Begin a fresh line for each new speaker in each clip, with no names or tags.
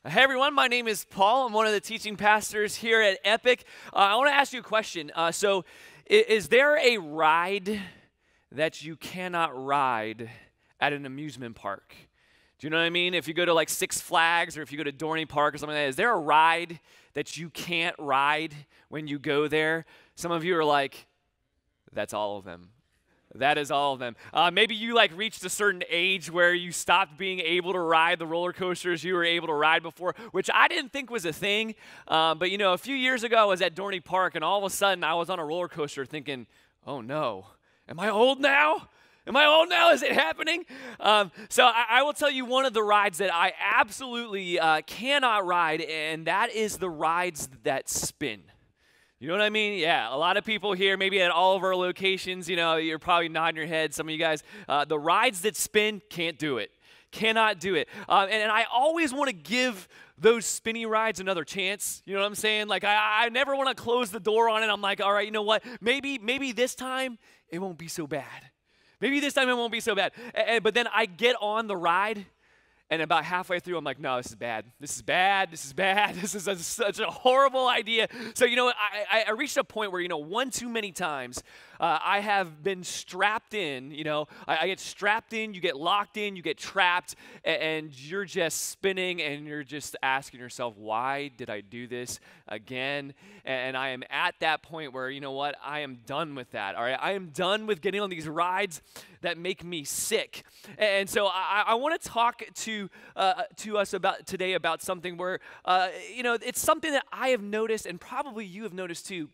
Hey everyone, my name is Paul. I'm one of the teaching pastors here at Epic. I want to ask you a question. Is there a ride that you cannot ride at an amusement park? Do you know what I mean? If you go to like Six Flags or if you go to Dorney Park or something like that, is there a ride that you can't ride when you go there? Some of you are like, that's all of them. That is all of them. Maybe you reached a certain age where you stopped being able to ride the roller coasters you were able to ride before, which I didn't think was a thing. But a few years ago I was at Dorney Park and all of a sudden I was on a roller coaster thinking, oh no, am I old now? Am I old now? Is it happening? I will tell you one of the rides that I absolutely cannot ride, and that is the rides that spin. You know what I mean? Yeah, a lot of people here, maybe at all of our locations, you're probably nodding your head. Some of you guys, the rides that spin, can't do it. Cannot do it. And I always want to give those spinny rides another chance. You know what I'm saying? I never want to close the door on it. I'm like, all right, you know what? Maybe this time it won't be so bad. Maybe this time it won't be so bad. But then I get on the ride, and about halfway through, I'm like, no, this is bad. This is bad. This is bad. This is such a horrible idea. So, I reached a point where, one too many times, I have been strapped in. I get strapped in, you get locked in, you get trapped, and you're just spinning, and you're just asking yourself, why did I do this again? And I am at that point where, you know what, I am done with that, all right? I am done with getting on these rides that make me sick. And so I want to talk to us today about something where, it's something that I have noticed, and probably you have noticed too,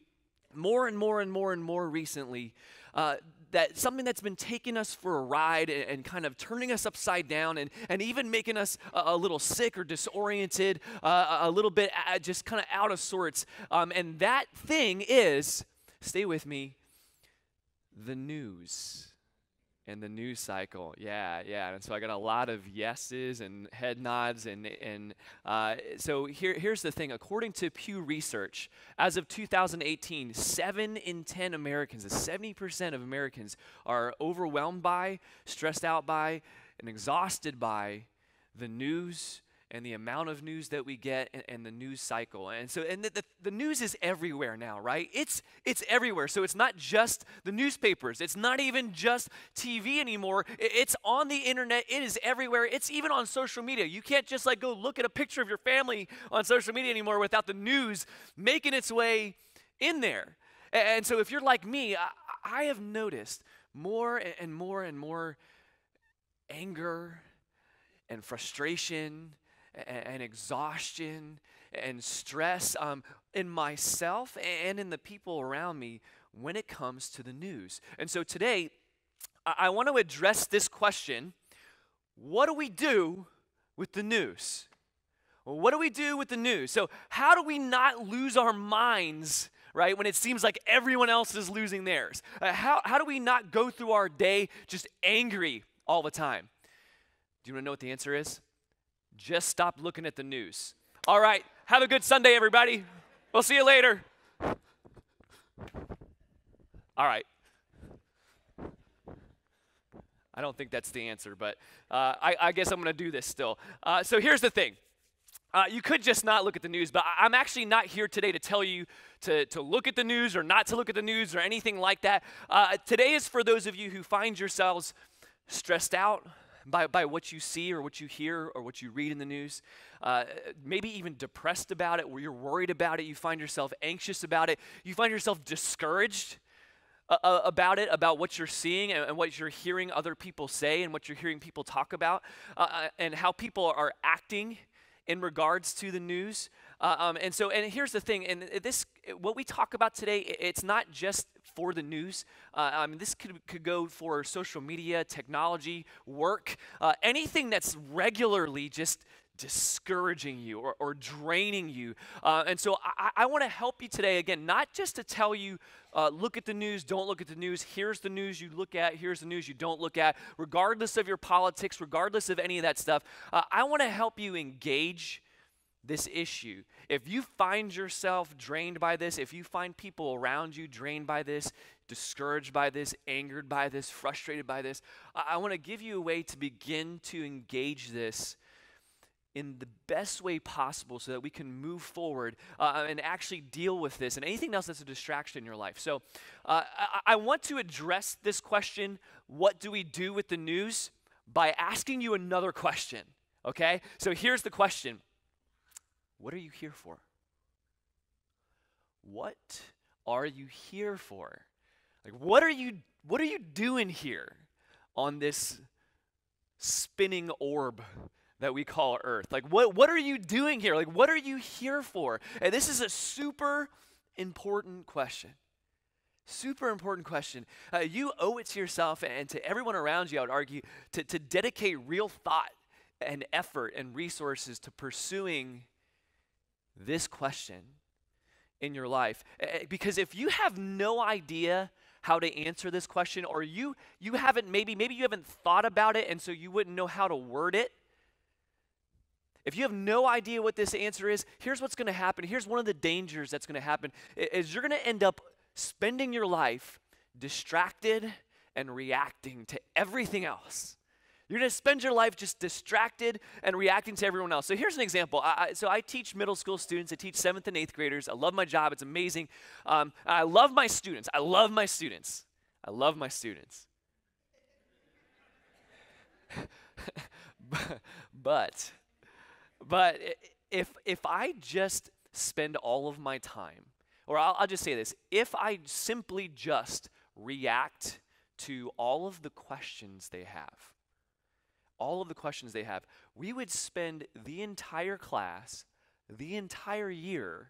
more and more and more and more recently, that something that's been taking us for a ride and kind of turning us upside down and even making us a little sick or disoriented, a little bit just kind of out of sorts. And that thing is, stay with me, the news. And the news cycle, yeah. And so I got a lot of yeses and head nods, so here's the thing. According to Pew Research, as of 2018, 7 in 10 Americans, 70% of Americans are overwhelmed by, stressed out by, and exhausted by the news and the amount of news that we get and the news cycle. And so the news is everywhere now, right? It's everywhere. So it's not just the newspapers. It's not even just TV anymore. It's on the internet. It is everywhere. It's even on social media. You can't just go look at a picture of your family on social media anymore without the news making its way in there. And so if you're like me, I have noticed more and more and more anger and frustration and exhaustion and stress in myself and in the people around me when it comes to the news. And so today, I want to address this question: what do we do with the news? Well, what do we do with the news? So how do we not lose our minds, right, when it seems like everyone else is losing theirs? How do we not go through our day just angry all the time? Do you want to know what the answer is? Just stop looking at the news. All right, have a good Sunday, everybody. We'll see you later. All right. I don't think that's the answer, but I guess I'm going to do this still. So here's the thing. You could just not look at the news, but I'm actually not here today to tell you to look at the news or not to look at the news or anything like that. Today is for those of you who find yourselves stressed out by what you see or what you hear or what you read in the news, maybe even depressed about it, where you're worried about it, you find yourself anxious about it, you find yourself discouraged about it, about what you're seeing and what you're hearing other people say and what you're hearing people talk about, and how people are acting in regards to the news. And here's the thing, and what we talk about today, it's not just for the news. This could go for social media, technology, work, anything that's regularly just discouraging you or draining you. And so I want to help you today, again, not just to tell you, look at the news, don't look at the news, here's the news you look at, here's the news you don't look at, regardless of your politics, regardless of any of that stuff. I want to help you engage this issue. If you find yourself drained by this, if you find people around you drained by this, discouraged by this, angered by this, frustrated by this, I want to give you a way to begin to engage this in the best way possible so that we can move forward and actually deal with this and anything else that's a distraction in your life. So I want to address this question, what do we do with the news, by asking you another question, okay? So here's the question. What are you here for? What are you here for? Like, what are you doing here on this spinning orb that we call Earth? Like, what are you doing here? Like, what are you here for? And this is a super important question. Super important question. You owe it to yourself and to everyone around you, I would argue, to dedicate real thought and effort and resources to pursuing this question in your life. Because if you have no idea how to answer this question, or you haven't, maybe you haven't thought about it and so you wouldn't know how to word it. If you have no idea what this answer is, here's what's going to happen. Here's one of the dangers that's going to happen, is you're going to end up spending your life distracted and reacting to everything else. You're going to spend your life just distracted and reacting to everyone else. So here's an example. I teach middle school students. I teach 7th and 8th graders. I love my job. It's amazing. I love my students. I love my students. But if I just spend all of my time, or I'll just say this, if I simply just react to all of the questions they have, we would spend the entire class, the entire year,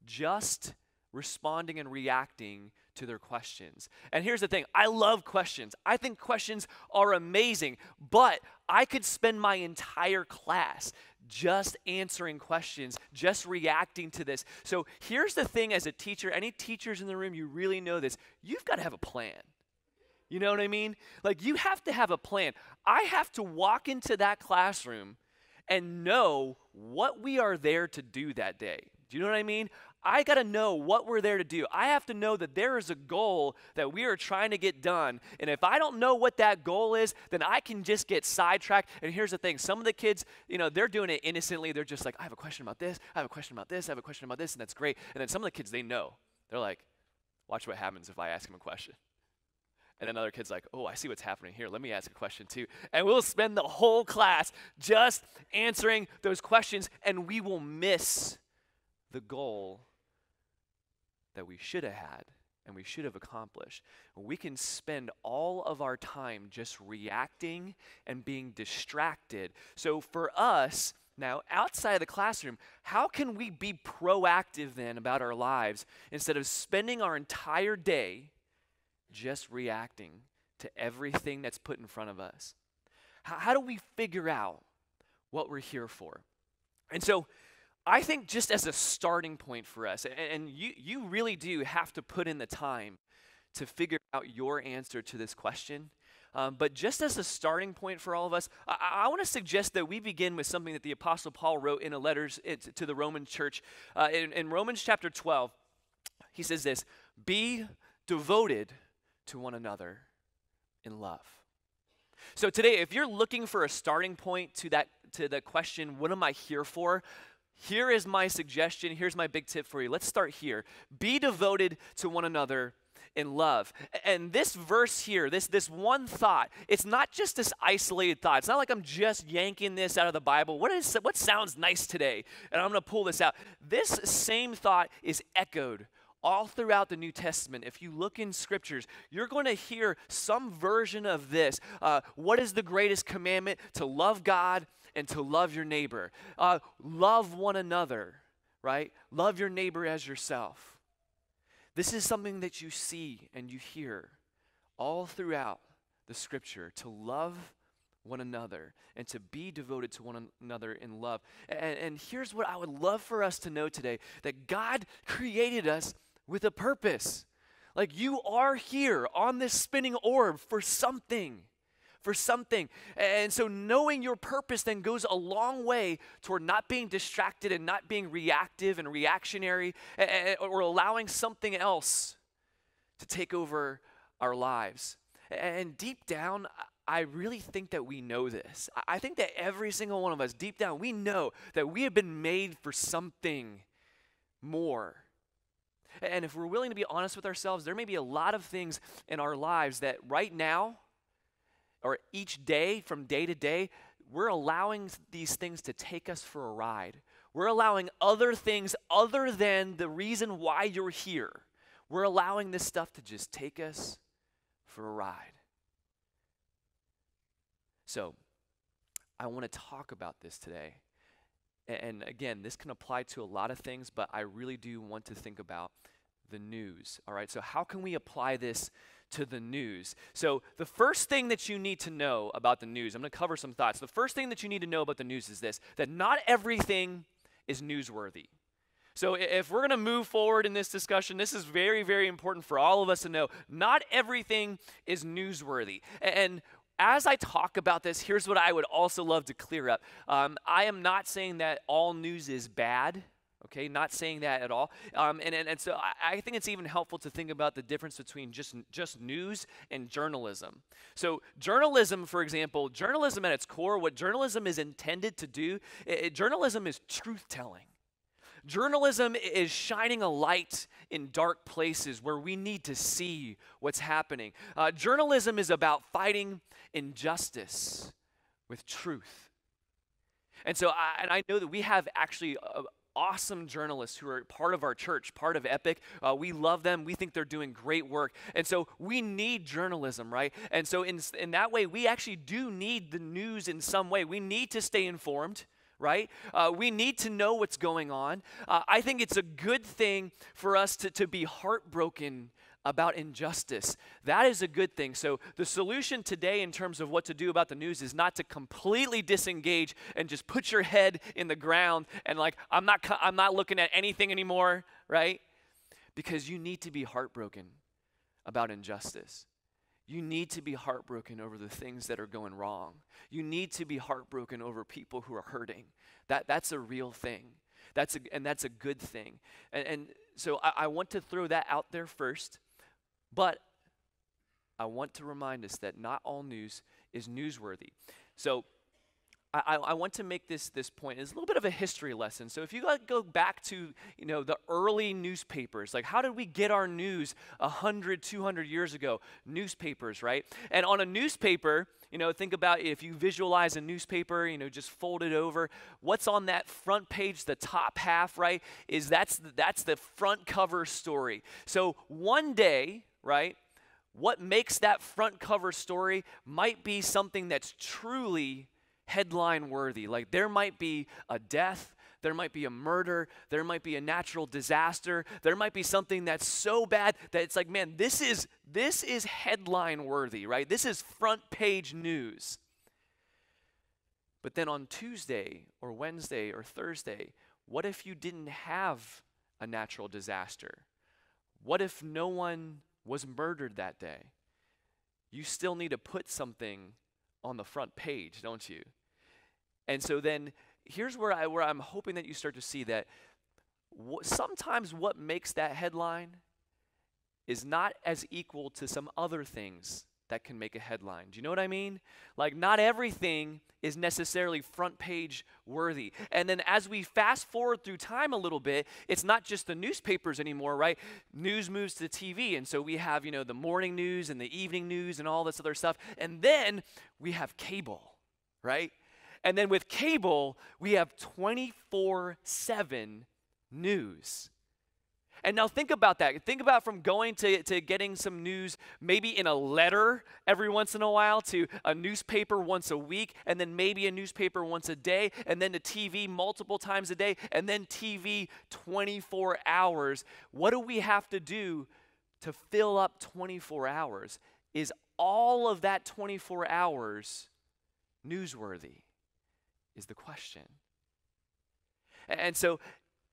just responding and reacting to their questions. And here's the thing, I love questions. I think questions are amazing, but I could spend my entire class just answering questions, just reacting to this. So here's the thing as a teacher, any teachers in the room, you really know this, you've got to have a plan. You know what I mean? Like, you have to have a plan. I have to walk into that classroom and know what we are there to do that day. Do you know what I mean? I got to know what we're there to do. I have to know that there is a goal that we are trying to get done. And if I don't know what that goal is, then I can just get sidetracked. And here's the thing. Some of the kids, they're doing it innocently. They're just like, I have a question about this. I have a question about this. I have a question about this. And that's great. And then some of the kids, they know. They're like, watch what happens if I ask him a question. And another kid's like, oh, I see what's happening here. Let me ask a question too. And we'll spend the whole class just answering those questions, and we will miss the goal that we should have had and we should have accomplished. We can spend all of our time just reacting and being distracted. So for us, now, outside of the classroom, how can we be proactive then about our lives instead of spending our entire day just reacting to everything that's put in front of us? How do we figure out what we're here for? And so I think just as a starting point for us, and you really do have to put in the time to figure out your answer to this question, but just as a starting point for all of us, I want to suggest that we begin with something that the Apostle Paul wrote in a letter to the Roman church. In Romans chapter 12, he says this, be devoted to one another in love. So today, if you're looking for a starting point to the question, what am I here for? Here is my suggestion. Here's my big tip for you. Let's start here. Be devoted to one another in love. And this verse here, this one thought, it's not just this isolated thought. It's not like I'm just yanking this out of the Bible. What sounds nice today? And I'm going to pull this out. This same thought is echoed all throughout the New Testament. If you look in scriptures, you're going to hear some version of this. What is the greatest commandment? To love God and to love your neighbor. Love one another, right? Love your neighbor as yourself. This is something that you see and you hear all throughout the scripture, to love one another and to be devoted to one another in love. And here's what I would love for us to know today, that God created us with a purpose. Like, you are here on this spinning orb for something. And so knowing your purpose then goes a long way toward not being distracted and not being reactive and reactionary, or allowing something else to take over our lives. And deep down, I really think that we know this. I think that every single one of us, deep down, we know that we have been made for something more. And if we're willing to be honest with ourselves, there may be a lot of things in our lives that right now, or each day, from day to day, we're allowing these things to take us for a ride. We're allowing other things other than the reason why you're here. We're allowing this stuff to just take us for a ride. So, I want to talk about this today. And again, this can apply to a lot of things, but I really do want to think about the news. All right, so how can we apply this to the news? So the first thing that you need to know about the news, I'm going to cover some thoughts. The first thing that you need to know about the news is this, that not everything is newsworthy. So if we're going to move forward in this discussion, this is very, very important for all of us to know. Not everything is newsworthy. And as I talk about this, here's what I would also love to clear up. I am not saying that all news is bad. Okay, not saying that at all. And so I think it's even helpful to think about the difference between just news and journalism. So journalism, for example, journalism at its core, what journalism is intended to do, journalism is truth-telling. Journalism is shining a light in dark places where we need to see what's happening. Journalism is about fighting injustice with truth. And so I know that we have actually awesome journalists who are part of our church, part of Epic. We love them. We think they're doing great work. And so we need journalism, right? And so in that way, we actually do need the news in some way. We need to stay informed, right? We need to know what's going on. I think it's a good thing for us to be heartbroken about injustice. That is a good thing. So the solution today in terms of what to do about the news is not to completely disengage and just put your head in the ground and like, I'm not looking at anything anymore, right? Because you need to be heartbroken about injustice. You need to be heartbroken over the things that are going wrong. You need to be heartbroken over people who are hurting. That's a real thing. That's a good thing. And so I want to throw that out there first. But I want to remind us that not all news is newsworthy. So I want to make this point. It's a little bit of a history lesson. So if you go back to the early newspapers, like how did we get our news 100, 200 years ago? Newspapers, right? And on a newspaper, think about if you visualize a newspaper, just fold it over. What's on that front page, the top half, right, is that's the front cover story. So one day, right, what makes that front cover story might be something that's truly headline worthy. Like there might be a death, there might be a murder, there might be a natural disaster, there might be something that's so bad that it's like, man, this is headline worthy, right? This is front page news. But then on Tuesday or Wednesday or Thursday, what if you didn't have a natural disaster? What if no one was murdered that day? You still need to put something on the front page, don't you? And so then here's where I'm hoping that you start to see that sometimes what makes that headline is not as equal to some other things that can make a headline. Do you know what I mean? Like not everything is necessarily front page worthy. And then as we fast forward through time a little bit, it's not just the newspapers anymore, right? News moves to TV. And so we have, the morning news and the evening news and all this other stuff. And then we have cable, right? And then with cable, we have 24/7 news. And now think about that. Think about from going to getting some news maybe in a letter every once in a while to a newspaper once a week, and then maybe a newspaper once a day, and then to TV multiple times a day, and then TV 24 hours. What do we have to do to fill up 24 hours? Is all of that 24 hours newsworthy? Is the question. And so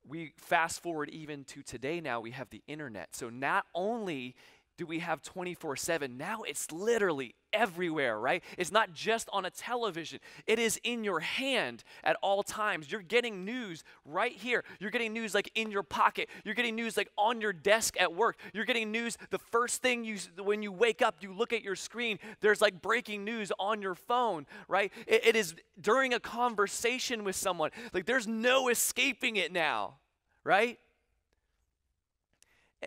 we fast forward even to today now, we have the internet. So not only do we have 24/7. Now it's literally everywhere, right? It's not just on a television. It is in your hand at all times. You're getting news right here. You're getting news like in your pocket. You're getting news like on your desk at work. You're getting news the first thing when you wake up, you look at your screen, there's like breaking news on your phone, right? It is during a conversation with someone. Like there's no escaping it now, right?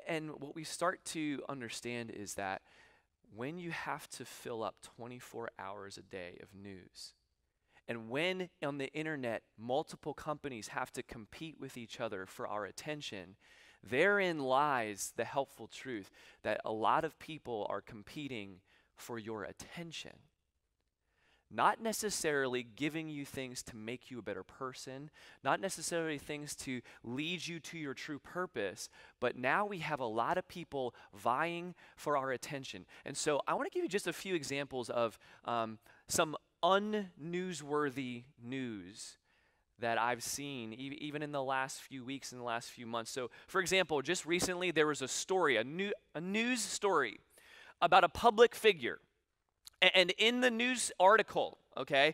And what we start to understand is that when you have to fill up 24 hours a day of news, and when on the internet multiple companies have to compete with each other for our attention, therein lies the helpful truth that a lot of people are competing for your attention. Not necessarily giving you things to make you a better person, not necessarily things to lead you to your true purpose, but now we have a lot of people vying for our attention. And so I want to give you just a few examples of some unnewsworthy news that I've seen even in the last few weeks and the last few months. So for example, just recently there was a story, a news story about a public figure. And in the news article, okay,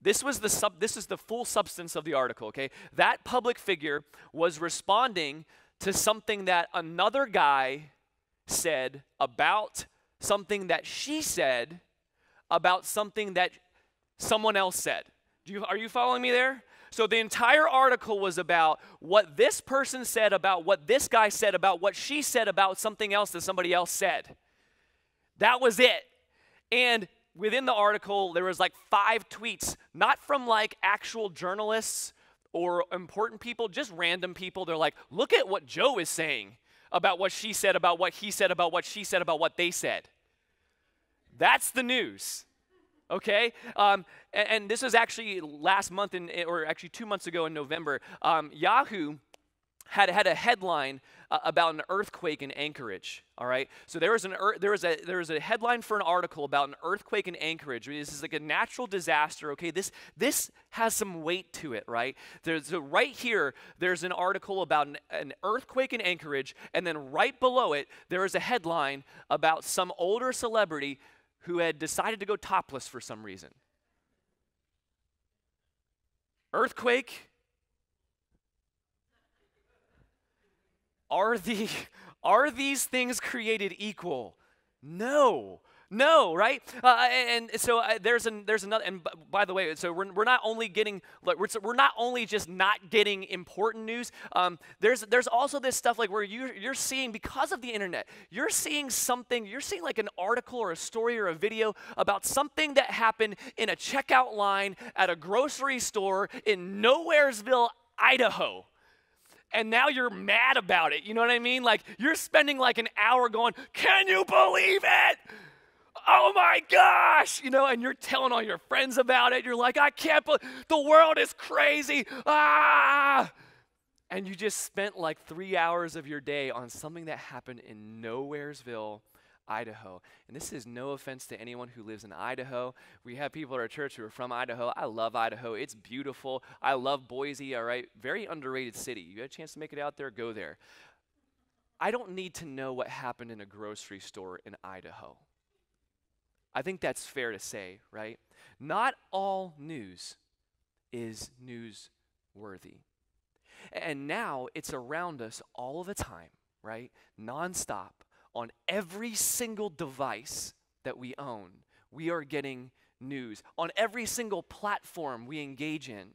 this is the full substance of the article, okay? That public figure was responding to something that another guy said about something that she said about something that someone else said. Are you following me there? So the entire article was about what this person said about what this guy said about what she said about something else that somebody else said. That was it. And within the article, there was like 5 tweets, not from like actual journalists or important people, just random people. They're like, look at what Joe is saying about what she said, about what he said, about what she said, about what they said. That's the news, okay? And this was actually last month, or actually 2 months ago in November. Yahoo had a headline about an earthquake in Anchorage. All right, so there was a headline for an article about an earthquake in Anchorage. This is like a natural disaster. Okay, this has some weight to it, right? Right here, there's an article about an earthquake in Anchorage, and then right below it, there is a headline about some older celebrity who had decided to go topless for some reason. Earthquake. Are these things created equal? No, right? And so there's another. And by the way, so we're not only getting we're not only just not getting important news. There's also this stuff like where you're seeing, because of the internet, you're seeing like an article or a story or a video about something that happened in a checkout line at a grocery store in Nowheresville, Idaho. And now you're mad about it, you know what I mean? Like, you're spending like an hour going, can you believe it? Oh my gosh, and you're telling all your friends about it. You're like, I can't believe, the world is crazy, And you just spent like 3 hours of your day on something that happened in Nowheresville, Idaho. And this is no offense to anyone who lives in Idaho. We have people at our church who are from Idaho. I love Idaho. It's beautiful. I love Boise, all right? Very underrated city. You got a chance to make it out there, go there. I don't need to know what happened in a grocery store in Idaho. I think that's fair to say, right? Not all news is newsworthy. And now it's around us all the time, right? Nonstop. On every single device that we own, we are getting news. On every single platform we engage in,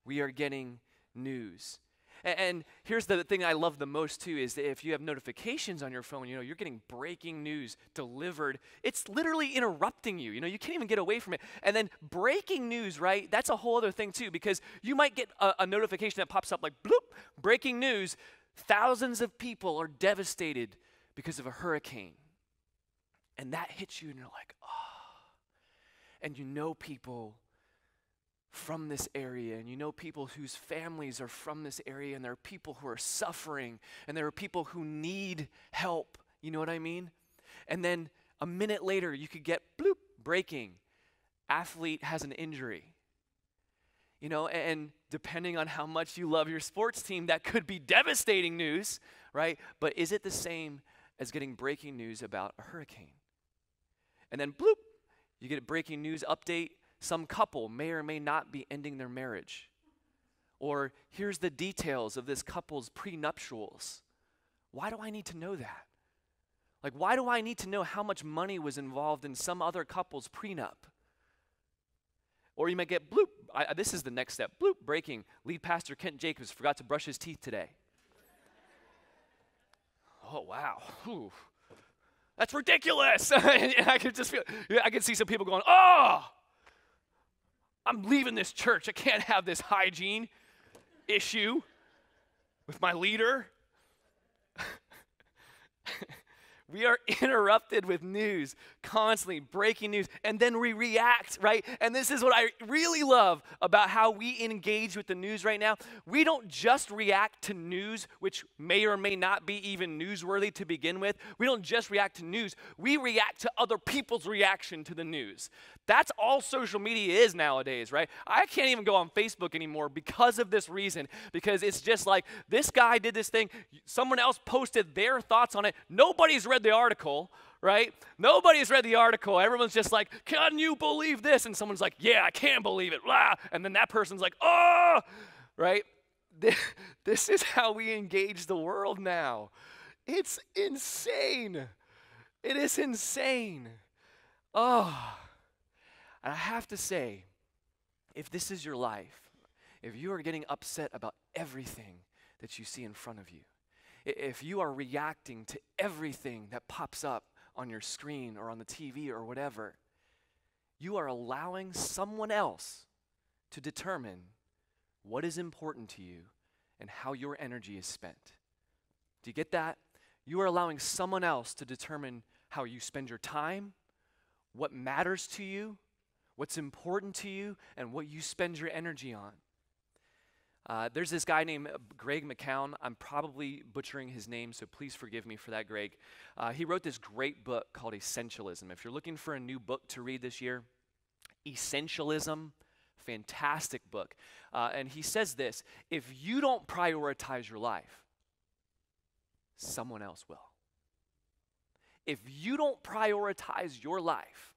we are getting news. And here's the thing I love the most too, is that if you have notifications on your phone, you're getting breaking news delivered. It's literally interrupting you. You can't even get away from it. And then breaking news, right? That's a whole other thing too, because you might get a notification that pops up like, bloop, breaking news. Thousands of people are devastated because of a hurricane. And that hits you and you're like, oh. And people from this area, and people whose families are from this area, and there are people who are suffering, and there are people who need help. You know what I mean? And then a minute later, you could get bloop, breaking. Athlete has an injury. And depending on how much you love your sports team, that could be devastating news, right? But is it the same as getting breaking news about a hurricane. And then bloop, you get a breaking news update. Some couple may or may not be ending their marriage. Or here's the details of this couple's prenuptials. Why do I need to know that? Like, why do I need to know how much money was involved in some other couple's prenup? Or you might get bloop. This is the next step. Bloop, breaking. Lead pastor Kent Jacobs forgot to brush his teeth today. Oh, wow. Whew. That's ridiculous. I could just feel, I could see some people going, oh, I'm leaving this church. I can't have this hygiene issue with my leader. We are interrupted with news, constantly breaking news, and then we react, right? And this is what I really love about how we engage with the news right now. We don't just react to news, which may or may not be even newsworthy to begin with. We don't just react to news. We react to other people's reaction to the news. That's all social media is nowadays, right? I can't even go on Facebook anymore because of this reason, because it's just like, this guy did this thing, someone else posted their thoughts on it. Nobody's read the article, right? Nobody's read the article. Everyone's just like, can you believe this? And someone's like, yeah, I can't believe it. Blah. And then that person's like, oh, right? This is how we engage the world now. It's insane. It is insane. Oh. And I have to say, if this is your life, if you are getting upset about everything that you see in front of you, if you are reacting to everything that pops up on your screen or on the TV or whatever, you are allowing someone else to determine what is important to you and how your energy is spent. Do you get that? You are allowing someone else to determine how you spend your time, what matters to you, what's important to you, and what you spend your energy on. There's this guy named Greg McCown. I'm probably butchering his name, so please forgive me for that, Greg. He wrote this great book called Essentialism. If you're looking for a new book to read this year, Essentialism, fantastic book. And he says this: if you don't prioritize your life, someone else will. If you don't prioritize your life,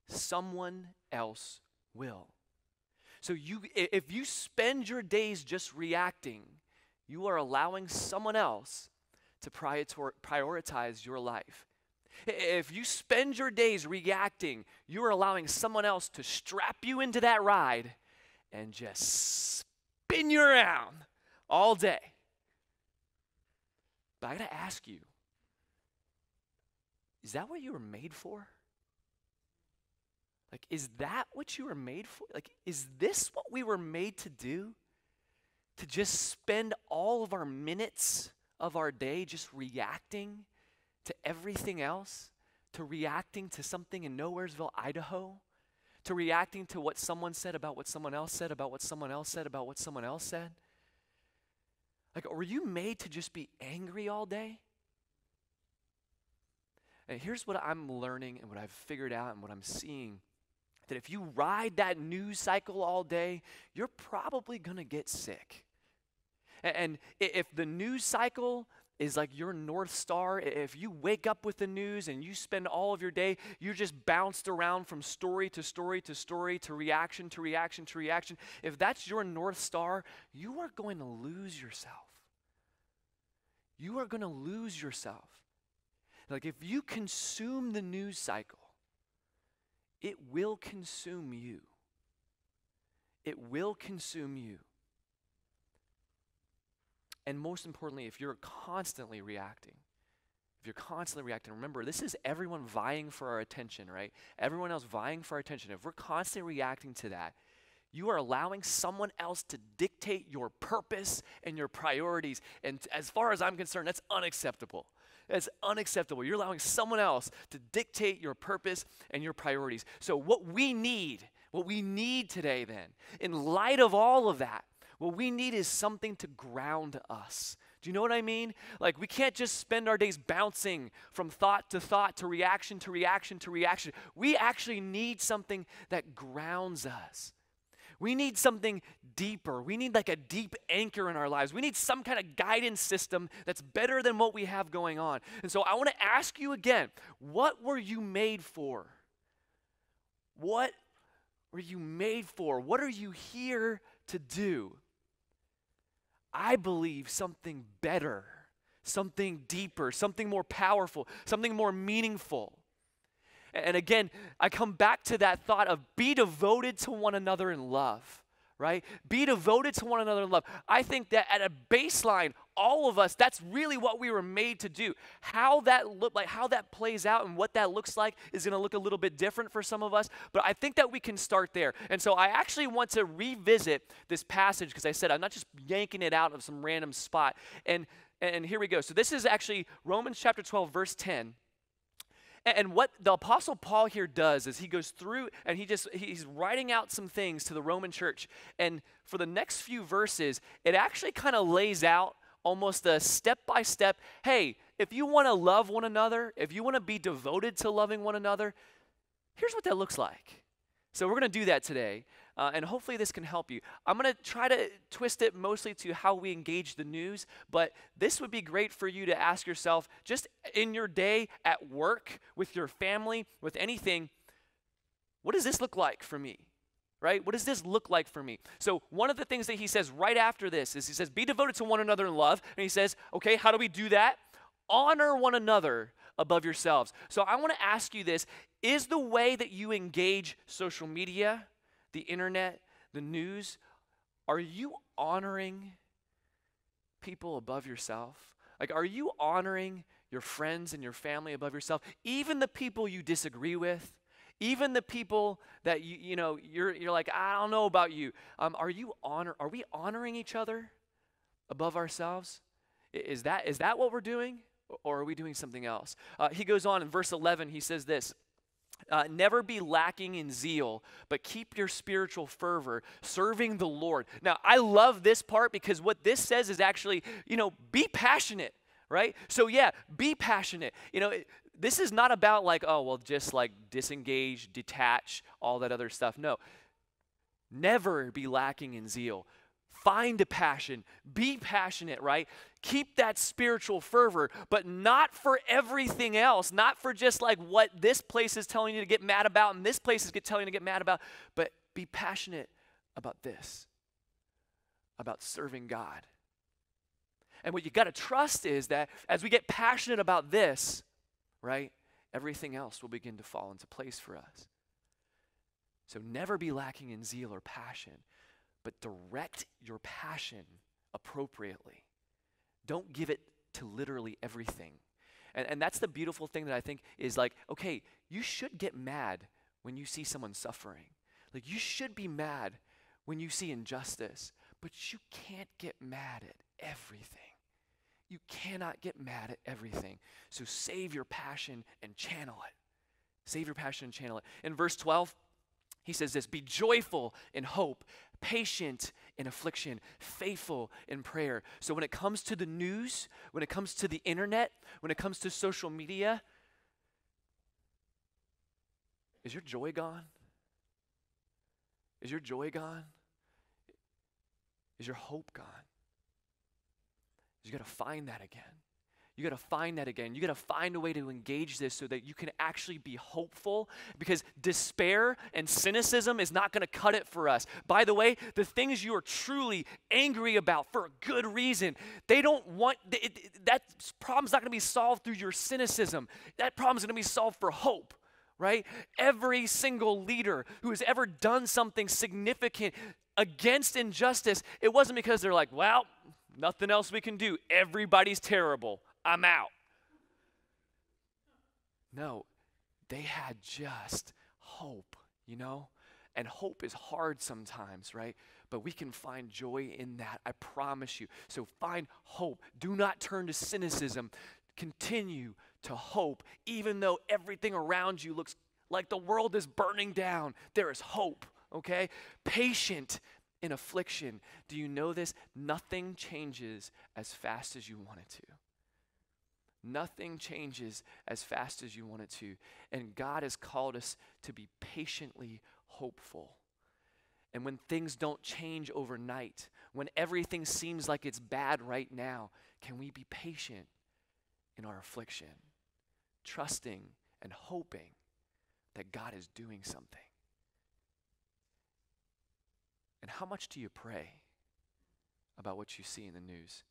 someone else will. So if you spend your days just reacting, you are allowing someone else to prioritize your life. If you spend your days reacting, you are allowing someone else to strap you into that ride and just spin you around all day. But I got to ask you, is that what you were made for? Like, is that what you were made for? Like, is this what we were made to do? To just spend all of our minutes of our day just reacting to everything else? To reacting to something in Nowheresville, Idaho? To reacting to what someone said about what someone else said about what someone else said about what someone else said? Like, were you made to just be angry all day? And here's what I'm learning and what I've figured out and what I'm seeing. That if you ride that news cycle all day, you're probably going to get sick. And if the news cycle is like your North Star, if you wake up with the news and you spend all of your day, you're just bounced around from story to story to story to reaction to reaction to reaction, if that's your North Star, you are going to lose yourself. You are going to lose yourself. Like, if you consume the news cycle, it will consume you. It will consume you. And most importantly, if you're constantly reacting, remember, this is everyone vying for our attention, right? Everyone else vying for our attention. If we're constantly reacting to that, you are allowing someone else to dictate your purpose and your priorities. And as far as I'm concerned, that's unacceptable. It's unacceptable. You're allowing someone else to dictate your purpose and your priorities. So what we need today then, in light of all of that, what we need is something to ground us. Do you know what I mean? Like, we can't just spend our days bouncing from thought, to reaction to reaction to reaction. We actually need something that grounds us. We need something deeper. We need like a deep anchor in our lives. We need some kind of guidance system that's better than what we have going on. And so I want to ask you again, what were you made for? What were you made for? What are you here to do? I believe something better, something deeper, something more powerful, something more meaningful. And again, I come back to that thought of be devoted to one another in love, right? Be devoted to one another in love. I think that at a baseline, all of us, that's really what we were made to do. How that plays out and what that looks like is going to look a little bit different for some of us, but I think that we can start there. And so I actually want to revisit this passage because I said I'm not just yanking it out of some random spot. And here we go. So this is actually Romans chapter 12, verse 10. And what the Apostle Paul here does is he goes through and he's writing out some things to the Roman church. And for the next few verses, it actually kind of lays out almost a step-by-step, hey, if you want to love one another, if you want to be devoted to loving one another, here's what that looks like. So we're going to do that today, and hopefully this can help you. I'm going to try to twist it mostly to how we engage the news, but this would be great for you to ask yourself, just in your day, at work, with your family, with anything, what does this look like for me? Right? What does this look like for me? So one of the things that he says right after this is he says, be devoted to one another in love, and he says, okay, how do we do that? Honor one another above yourselves. So I want to ask you this. Is the way that you engage social media, the internet, the news, are you honoring people above yourself? Like, are you honoring your friends and your family above yourself? Even the people you disagree with, even the people that you're like, I don't know about you. Are we honoring each other above ourselves? Is that what we're doing? Or are we doing something else? He goes on in verse 11, he says this, never be lacking in zeal, but keep your spiritual fervor, serving the Lord. Now, I love this part because what this says is actually, be passionate, right? So yeah, be passionate. This is not about like, oh, well, just like disengage, detach, all that other stuff. No, never be lacking in zeal. Find a passion, be passionate, right? Keep that spiritual fervor, but not for everything else, not for just like what this place is telling you to get mad about and this place is telling you to get mad about, but be passionate about this, about serving God. And what you got to trust is that as we get passionate about this, right, everything else will begin to fall into place for us. So never be lacking in zeal or passion, but direct your passion appropriately. Don't give it to literally everything. And that's the beautiful thing that I think is like, okay, you should get mad when you see someone suffering. Like, you should be mad when you see injustice, but you can't get mad at everything. You cannot get mad at everything. So save your passion and channel it. Save your passion and channel it. In verse 12, he says this, be joyful in hope, patient in affliction, faithful in prayer. So when it comes to the news, when it comes to the internet, when it comes to social media, is your joy gone? Is your joy gone? Is your hope gone? You got to find that again. You got to find that again. You got to find a way to engage this so that you can actually be hopeful, because despair and cynicism is not going to cut it for us. By the way, the things you are truly angry about for a good reason, that problem's not going to be solved through your cynicism. That problem's going to be solved for hope, right? Every single leader who has ever done something significant against injustice, it wasn't because they're like, well, nothing else we can do. Everybody's terrible. I'm out. No, they had just hope, And hope is hard sometimes, right? But we can find joy in that, I promise you. So find hope. Do not turn to cynicism. Continue to hope. Even though everything around you looks like the world is burning down, there is hope, okay? Patient in affliction. Do you know this? Nothing changes as fast as you want it to. Nothing changes as fast as you want it to. And God has called us to be patiently hopeful. And when things don't change overnight, when everything seems like it's bad right now, can we be patient in our affliction, trusting and hoping that God is doing something? And how much do you pray about what you see in the news?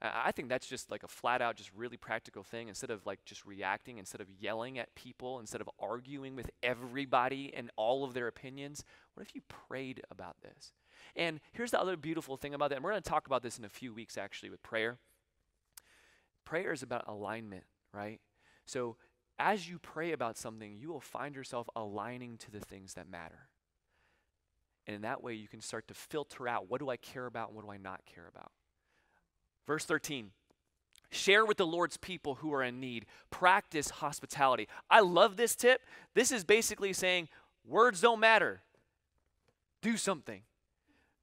I think that's just like a flat out, just really practical thing. Instead of like just reacting, instead of yelling at people, instead of arguing with everybody and all of their opinions, what if you prayed about this? And here's the other beautiful thing about that. And we're going to talk about this in a few weeks actually with prayer. Prayer is about alignment, right? So as you pray about something, you will find yourself aligning to the things that matter. And in that way, you can start to filter out, what do I care about and what do I not care about? Verse 13, share with the Lord's people who are in need. Practice hospitality. I love this tip. This is basically saying words don't matter. Do something.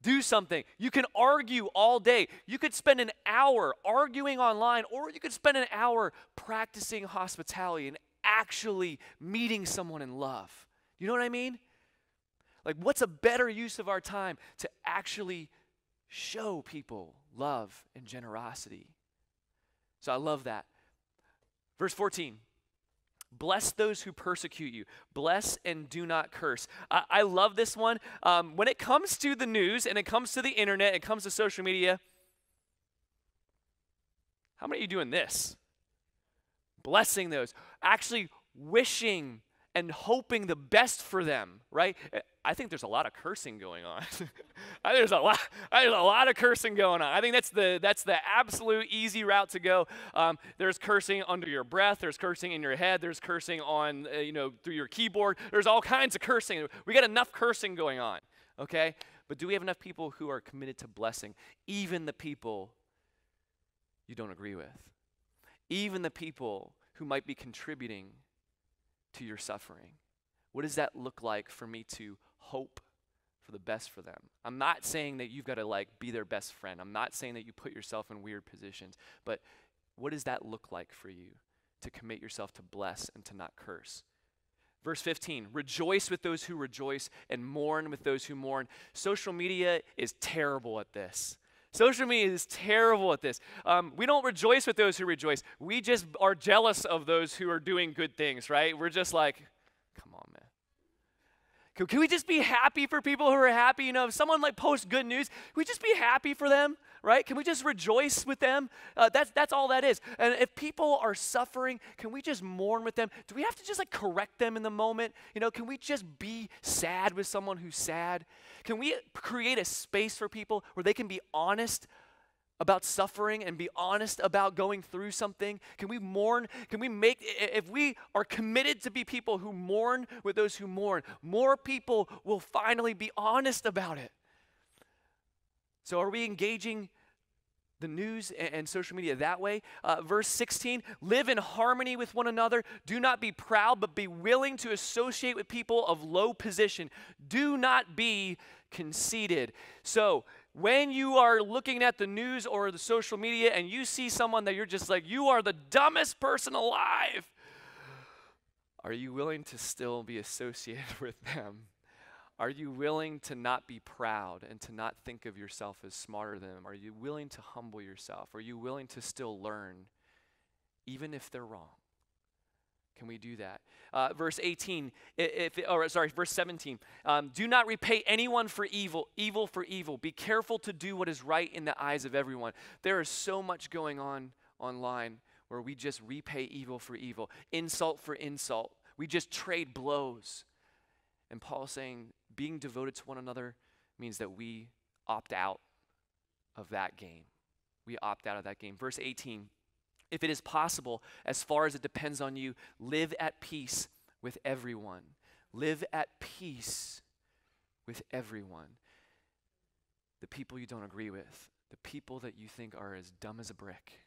Do something. You can argue all day. You could spend an hour arguing online, or you could spend an hour practicing hospitality and actually meeting someone in love. You know what I mean? Like, what's a better use of our time to actually show people love and generosity? So I love that. Verse 14, bless those who persecute you. Bless and do not curse. I love this one. When it comes to the news and it comes to the internet, it comes to social media, how many of you doing this? Blessing those. Actually wishing and hoping the best for them, right? I think there's a lot of cursing going on. There's a lot of cursing going on. I think that's the absolute easy route to go. There's cursing under your breath. There's cursing in your head. There's cursing on through your keyboard. There's all kinds of cursing. We got enough cursing going on, okay? But do we have enough people who are committed to blessing, even the people you don't agree with, even the people who might be contributing to your suffering? What does that look like for me to hope for the best for them? I'm not saying that you've got to like be their best friend. I'm not saying that you put yourself in weird positions, but what does that look like for you to commit yourself to bless and to not curse? Verse 15, rejoice with those who rejoice and mourn with those who mourn. Social media is terrible at this. Social media is terrible at this. We don't rejoice with those who rejoice. We just are jealous of those who are doing good things, right? We're just like, come on, man. Can we just be happy for people who are happy? If someone like posts good news, can we just be happy for them, right? Can we just rejoice with them? That's all that is. And if people are suffering, can we just mourn with them? Do we have to just like correct them in the moment? Can we just be sad with someone who's sad? Can we create a space for people where they can be honest about suffering and be honest about going through something? Can we mourn? If we are committed to be people who mourn with those who mourn, more people will finally be honest about it. So are we engaging the news and social media that way? Verse 16, live in harmony with one another. Do not be proud, but be willing to associate with people of low position. Do not be conceited. So when you are looking at the news or the social media and you see someone that you're just like, you are the dumbest person alive, are you willing to still be associated with them? Are you willing to not be proud and to not think of yourself as smarter than them? Are you willing to humble yourself? Are you willing to still learn, even if they're wrong? Can we do that? Verse 18, verse 17. Do not repay anyone for evil for evil. Be careful to do what is right in the eyes of everyone. There is so much going on online where we just repay evil for evil, insult for insult. We just trade blows. And Paul's saying being devoted to one another means that we opt out of that game. We opt out of that game. Verse 18, if it is possible, as far as it depends on you, live at peace with everyone. Live at peace with everyone. The people you don't agree with, the people that you think are as dumb as a brick,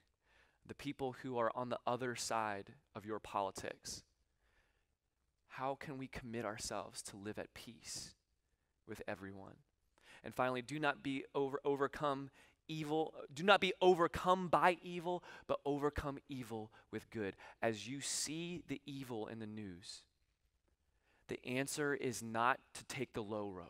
the people who are on the other side of your politics. How can we commit ourselves to live at peace with everyone? And finally, do not be overcome evil. Do not be overcome by evil, but overcome evil with good. As you see the evil in the news, the answer is not to take the low road.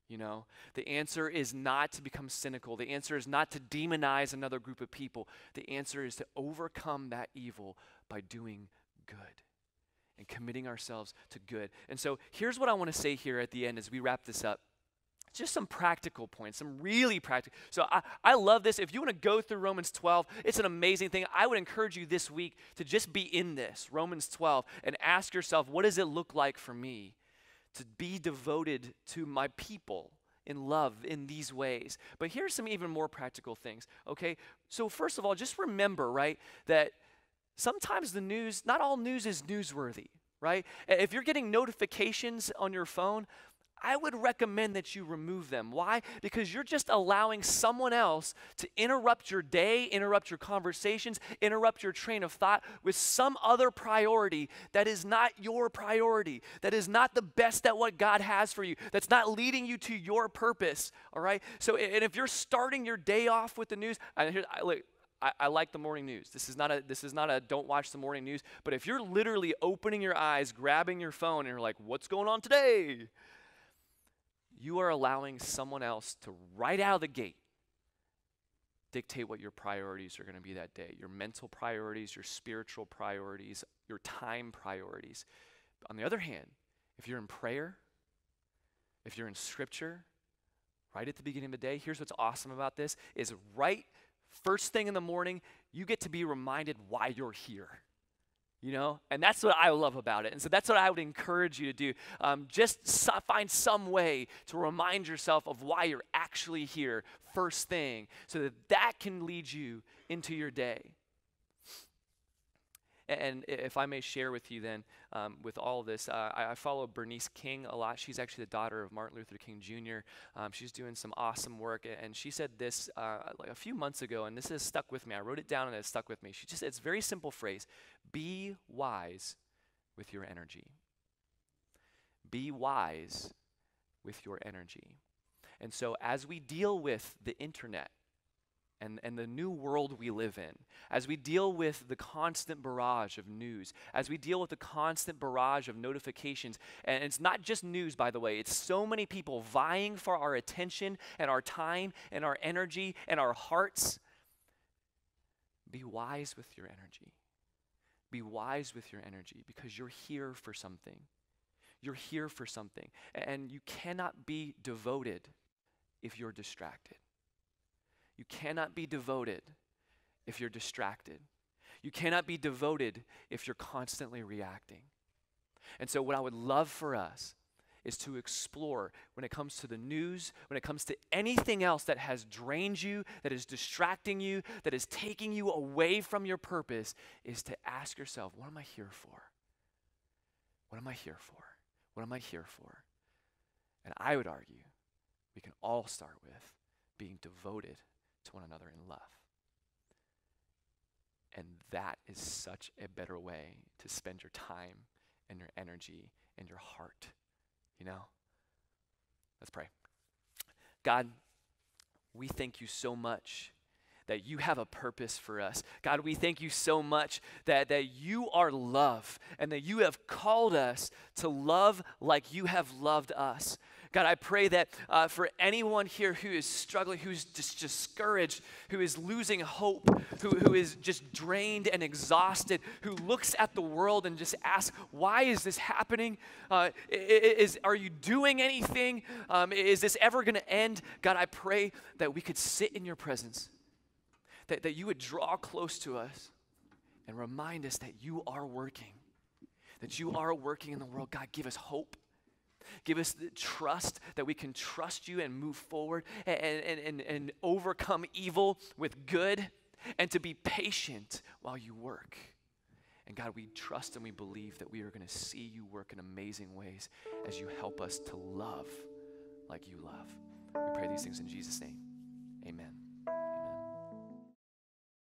You know, the answer is not to become cynical. The answer is not to demonize another group of people. The answer is to overcome that evil by doing good and committing ourselves to good. And so here's what I want to say here at the end as we wrap this up. Just some practical points, some really practical. So I love this. If you want to go through Romans 12, it's an amazing thing. I would encourage you this week to just be in this, Romans 12, and ask yourself, what does it look like for me to be devoted to my people in love in these ways? But here's some even more practical things, okay? So first of all, just remember, right, that sometimes the news, not all news is newsworthy, right? If you're getting notifications on your phone, I would recommend that you remove them. Why? Because you're just allowing someone else to interrupt your day, interrupt your conversations, interrupt your train of thought with some other priority that is not your priority, that is not the best at what God has for you, that's not leading you to your purpose, all right? So, and if you're starting your day off with the news, I like the morning news. This is not a don't watch the morning news, but if you're literally opening your eyes, grabbing your phone, and you're like, what's going on today? You are allowing someone else to, right out of the gate, dictate what your priorities are going to be that day. Your mental priorities, your spiritual priorities, your time priorities. On the other hand, if you're in prayer, if you're in scripture, right at the beginning of the day, here's what's awesome about this, is right first thing in the morning, you get to be reminded why you're here. You know, and that's what I love about it. And so that's what I would encourage you to do. Find some way to remind yourself of why you're actually here first thing, so that that can lead you into your day. And if I may share with you then, with all of this, I follow Bernice King a lot. She's actually the daughter of Martin Luther King Jr. She's doing some awesome work, and she said this like a few months ago, and this has stuck with me. I wrote it down and it stuck with me. She just said, it's a very simple phrase: be wise with your energy. Be wise with your energy. And so as we deal with the internet, and the new world we live in, as we deal with the constant barrage of news, as we deal with the constant barrage of notifications, and it's not just news, by the way, it's so many people vying for our attention and our time and our energy and our hearts. Be wise with your energy. Be wise with your energy, because you're here for something. You're here for something, and you cannot be devoted if you're distracted. You cannot be devoted if you're distracted. You cannot be devoted if you're constantly reacting. And so what I would love for us is to explore, when it comes to the news, when it comes to anything else that has drained you, that is distracting you, that is taking you away from your purpose, is to ask yourself, what am I here for? What am I here for? What am I here for? And I would argue we can all start with being devoted to one another in love. And that is such a better way to spend your time and your energy and your heart, you know? Let's pray. God, we thank you so much that you have a purpose for us. God, we thank you so much that you are love, and that you have called us to love like you have loved us. God, I pray that for anyone here who is struggling, who's just discouraged, who is losing hope, who is just drained and exhausted, who looks at the world and just asks, why is this happening? Are you doing anything? Is this ever going to end? God, I pray that we could sit in your presence, that you would draw close to us and remind us that you are working, that you are working in the world. God, give us hope. Give us the trust that we can trust you and move forward and overcome evil with good, and to be patient while you work. And God, we trust and we believe that we are going to see you work in amazing ways as you help us to love like you love. We pray these things in Jesus' name. Amen. Amen.